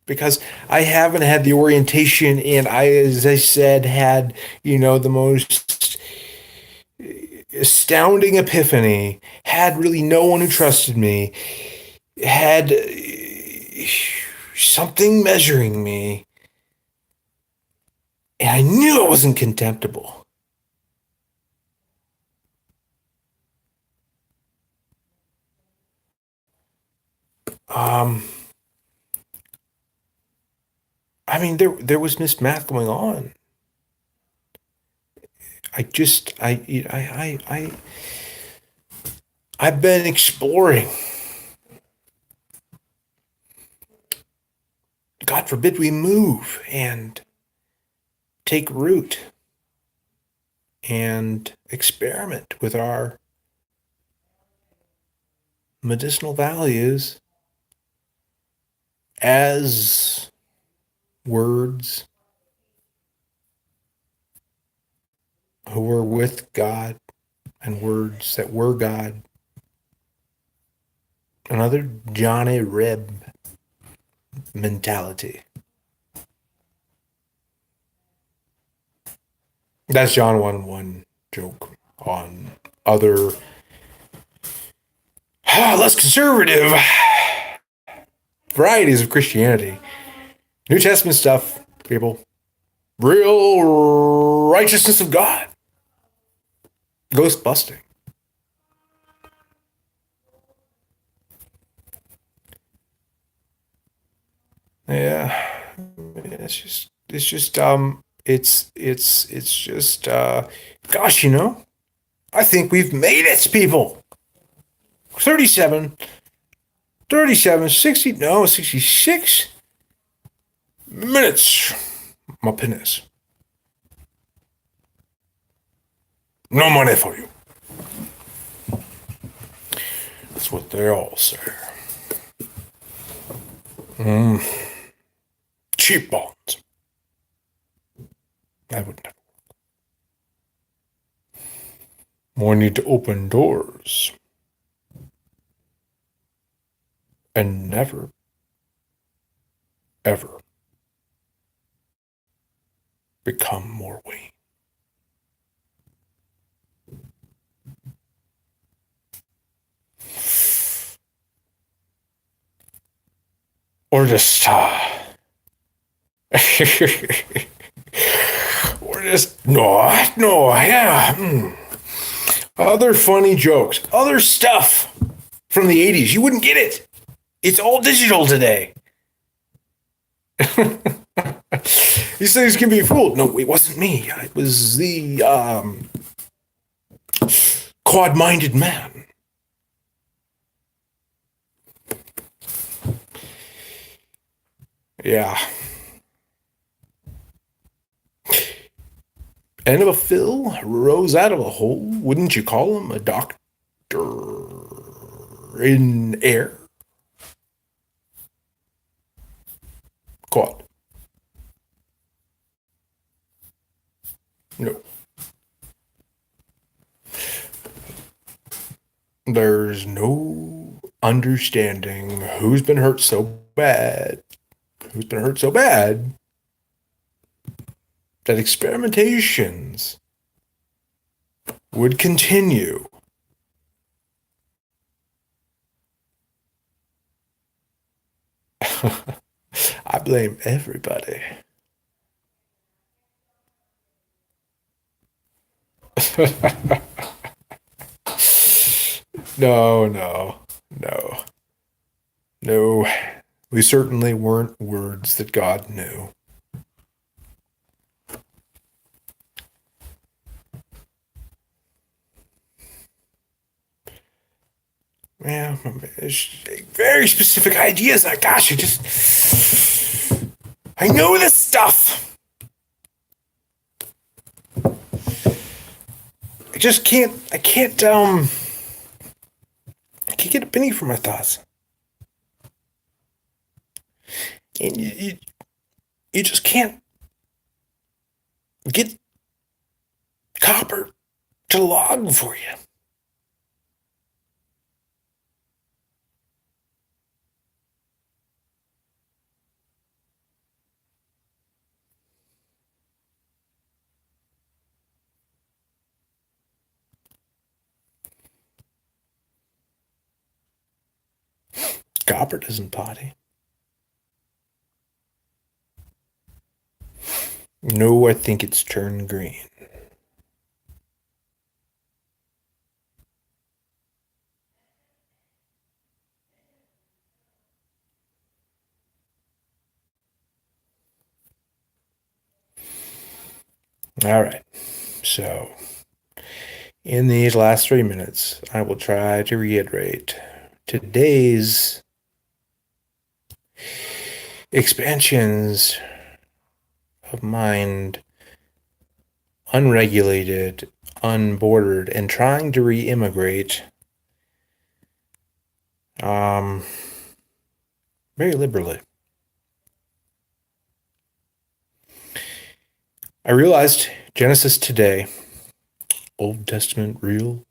because I haven't had the orientation, and as I said, had the most astounding epiphany. Had really no one who trusted me. Had something measuring me, and I knew I wasn't contemptible. Um, I mean, there was mismath going on. I've been exploring. God forbid we move and take root and experiment with our medicinal values as words who were with God and words that were God. Another Johnny Reb mentality. That's John 1 joke on other less conservative varieties of Christianity. New Testament stuff, people. Real righteousness of God. Ghost busting. Yeah. It's just gosh, I think we've made it, people. 37, 37, 60, no, 66 minutes. My penis. No money for you. That's what they all say. Cheap bonds. That would never. More need to open doors. And never, ever become more Wayne. Or just, or just, no, yeah. Other funny jokes, other stuff from the 80s. You wouldn't get it. It's all digital today. These things can be fooled. No, it wasn't me. It was the quad-minded man. Yeah. End of a Phil rose out of a hole. Wouldn't you call him a doctor in air? Quad. No. There's no understanding who's been hurt so bad. Who's been hurt so bad that experimentations would continue. I blame everybody. No, no, no, no. We certainly weren't words that God knew. Yeah, very specific ideas. Gosh, I know this stuff. I can't get a penny for my thoughts. And you just can't get copper to log for you. Copper doesn't potty. No, I think it's turned green. All right. So In these last 3 minutes, I will try to reiterate today's expansions of mind, unregulated, unbordered, and trying to re-immigrate very liberally. I realized Genesis today, Old Testament real,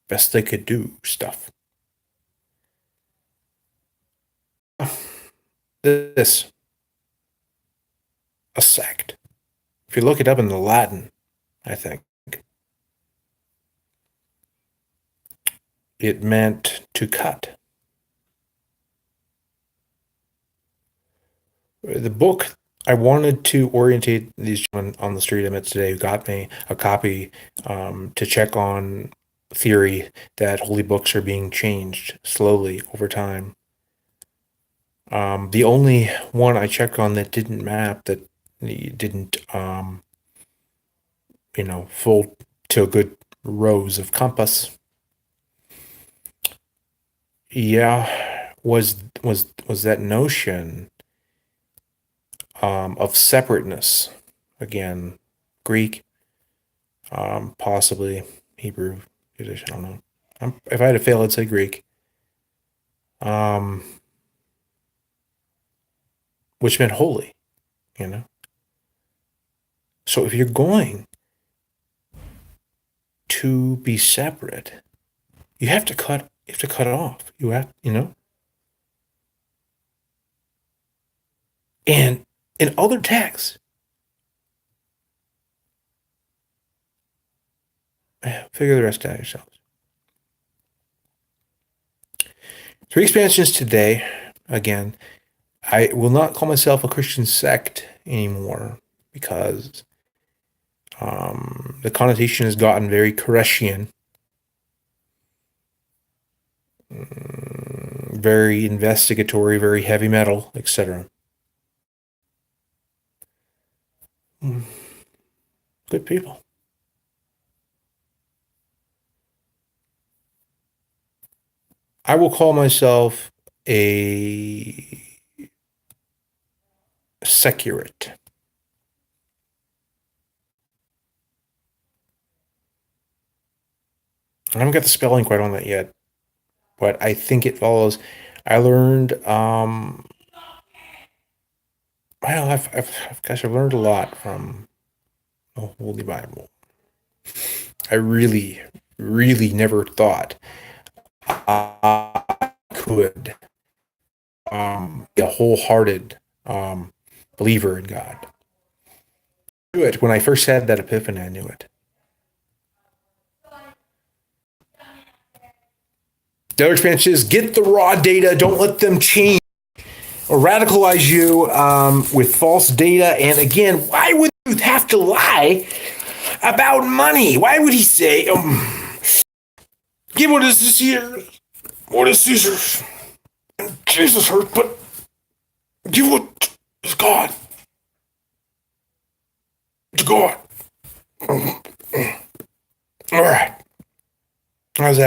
best they could do stuff. This, a sect. If you look it up in the Latin, I think, it meant to cut. The book, I wanted to orientate these gentlemen on the street I met today who got me a copy to check on theory that holy books are being changed slowly over time. The only one I checked on that didn't map, that didn't, fold to a good rows of compass, was that notion of separateness. Again, Greek, possibly Hebrew, Yiddish, I don't know. If I had to fail, I'd say Greek. Which meant holy, So if you're going to be separate, you have to cut it off. And in other texts, figure the rest out yourselves. 3 expansions today. Again, I will not call myself a Christian sect anymore because the connotation has gotten very Koreshian, very investigatory, very heavy metal, etc. Good people. I will call myself a securate. I haven't got the spelling quite on that yet, but I think it follows. I learned, I've learned a lot from the Holy Bible. I really, really never thought I could be a wholehearted believer in God. I knew it when I first had that epiphany. I knew it. The other expansion is get the raw data. Don't let them change or radicalize you with false data. And again, why would you have to lie about money? Why would he say, give what is Caesar, what is Caesar's? And Jesus hurt, but give what is God to God. All right. How's that?